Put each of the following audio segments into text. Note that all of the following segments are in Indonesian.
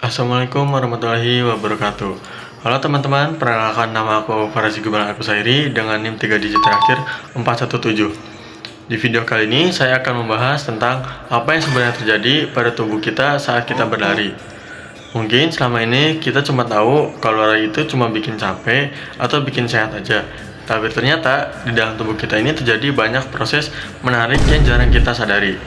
Assalamualaikum warahmatullahi wabarakatuh. Halo teman-teman, perkenalkan nama aku Farazi Gubalang Al-Qusairi dengan NIM 3 digit terakhir 417. Di video kali ini saya akan membahas tentang apa yang sebenarnya terjadi pada tubuh kita saat kita berlari. Mungkin selama ini kita cuma tahu kalau lari itu cuma bikin capek atau bikin sehat aja. Tapi ternyata di dalam tubuh kita ini terjadi banyak proses menarik yang jarang kita sadari.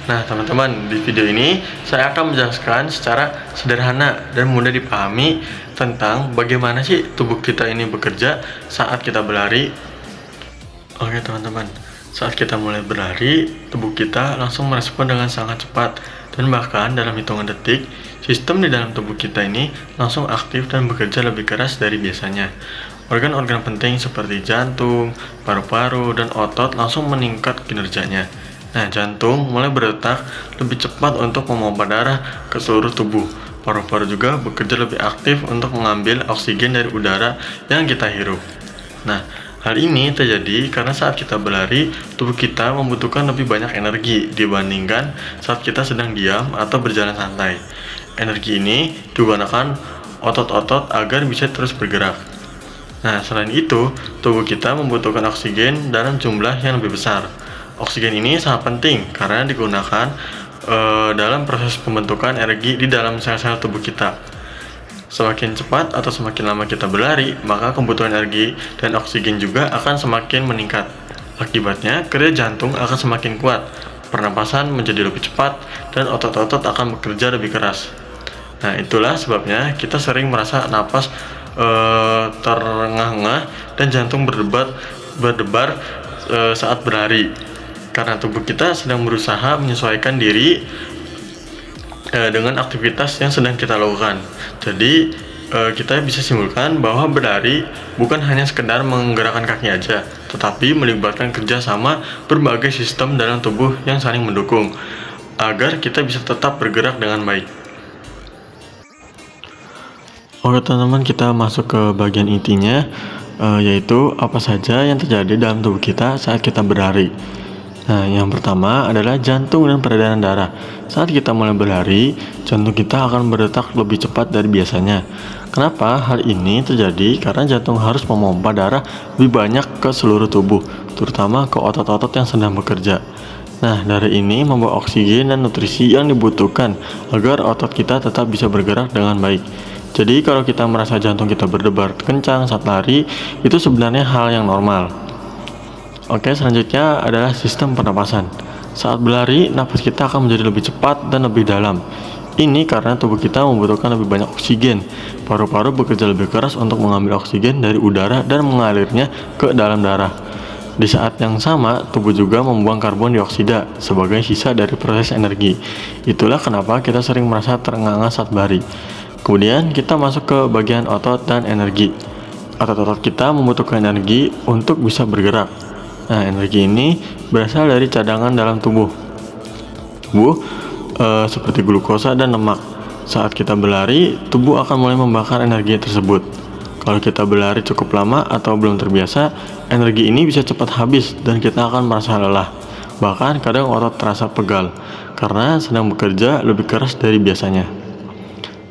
Nah teman-teman, di video ini saya akan menjelaskan secara sederhana dan mudah dipahami tentang bagaimana sih tubuh kita ini bekerja saat kita berlari. Oke teman-teman, saat kita mulai berlari, tubuh kita langsung merespon dengan sangat cepat. Dan bahkan dalam hitungan detik, sistem di dalam tubuh kita ini langsung aktif dan bekerja lebih keras dari biasanya. Organ-organ penting seperti jantung, paru-paru, dan otot langsung meningkat kinerjanya. Nah, jantung mulai berdetak lebih cepat untuk memompa darah ke seluruh tubuh. Paru-paru juga bekerja lebih aktif untuk mengambil oksigen dari udara yang kita hirup. Nah, hal ini terjadi karena saat kita berlari, tubuh kita membutuhkan lebih banyak energi dibandingkan saat kita sedang diam atau berjalan santai. Energi ini digunakan otot-otot agar bisa terus bergerak. Nah, selain itu, tubuh kita membutuhkan oksigen dalam jumlah yang lebih besar. Oksigen ini sangat penting karena digunakan dalam proses pembentukan energi di dalam sel-sel tubuh kita. Semakin cepat atau semakin lama kita berlari, maka kebutuhan energi dan oksigen juga akan semakin meningkat. Akibatnya, kerja jantung akan semakin kuat, pernapasan menjadi lebih cepat, dan otot-otot akan bekerja lebih keras. Nah, itulah sebabnya kita sering merasa napas terengah-engah dan jantung berdebar saat berlari. Karena tubuh kita sedang berusaha menyesuaikan diri dengan aktivitas yang sedang kita lakukan. Jadi kita bisa simpulkan bahwa berlari bukan hanya sekedar menggerakkan kaki aja, tetapi melibatkan kerjasama berbagai sistem dalam tubuh yang saling mendukung agar kita bisa tetap bergerak dengan baik. Oke teman-teman, kita masuk ke bagian intinya, yaitu apa saja yang terjadi dalam tubuh kita saat kita berlari. Nah, yang pertama adalah jantung dan peredaran darah. Saat kita mulai berlari, jantung kita akan berdetak lebih cepat dari biasanya. Kenapa hal ini terjadi? Karena jantung harus memompa darah lebih banyak ke seluruh tubuh, terutama ke otot-otot yang sedang bekerja. Nah, darah ini membawa oksigen dan nutrisi yang dibutuhkan agar otot kita tetap bisa bergerak dengan baik. Jadi, kalau kita merasa jantung kita berdebar kencang saat lari, itu sebenarnya hal yang normal. Oke, selanjutnya adalah sistem pernapasan. Saat berlari, napas kita akan menjadi lebih cepat dan lebih dalam. Ini karena tubuh kita membutuhkan lebih banyak oksigen. Paru-paru bekerja lebih keras untuk mengambil oksigen dari udara dan mengalirnya ke dalam darah. Di saat yang sama, tubuh juga membuang karbon dioksida sebagai sisa dari proses energi. Itulah kenapa kita sering merasa terengah-engah saat berlari. Kemudian kita masuk ke bagian otot dan energi. Otot-otot kita membutuhkan energi untuk bisa bergerak. Nah, energi ini berasal dari cadangan dalam tubuh seperti glukosa dan lemak. Saat kita berlari, tubuh akan mulai membakar energi tersebut. Kalau kita berlari cukup lama atau belum terbiasa, energi ini bisa cepat habis dan kita akan merasa lelah. Bahkan kadang otot terasa pegal karena sedang bekerja lebih keras dari biasanya.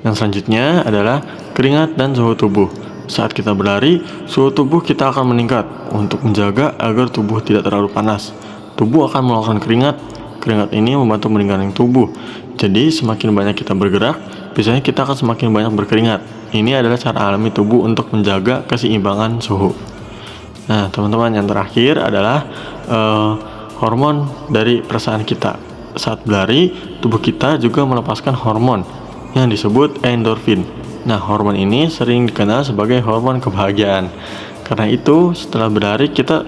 Yang selanjutnya adalah keringat dan suhu tubuh. Saat kita berlari, suhu tubuh kita akan meningkat untuk menjaga agar tubuh tidak terlalu panas. Tubuh akan mengeluarkan keringat. Keringat ini membantu meringankan tubuh. Jadi semakin banyak kita bergerak, biasanya kita akan semakin banyak berkeringat. Ini adalah cara alami tubuh untuk menjaga keseimbangan suhu. Nah teman-teman, yang terakhir adalah hormon dari perasaan kita. Saat berlari, tubuh kita juga melepaskan hormon yang disebut endorfin. Nah, hormon ini sering dikenal sebagai hormon kebahagiaan. Karena itu, setelah berlari kita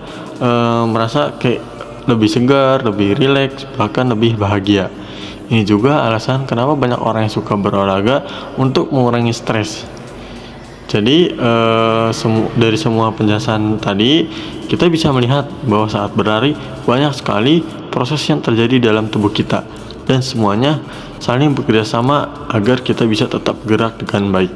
merasa kayak lebih segar, lebih rileks, bahkan lebih bahagia. Ini juga alasan kenapa banyak orang yang suka berolahraga untuk mengurangi stres. Jadi, dari semua penjelasan tadi, kita bisa melihat bahwa saat berlari banyak sekali proses yang terjadi dalam tubuh kita. Dan semuanya saling bekerja sama agar kita bisa tetap gerak dengan baik.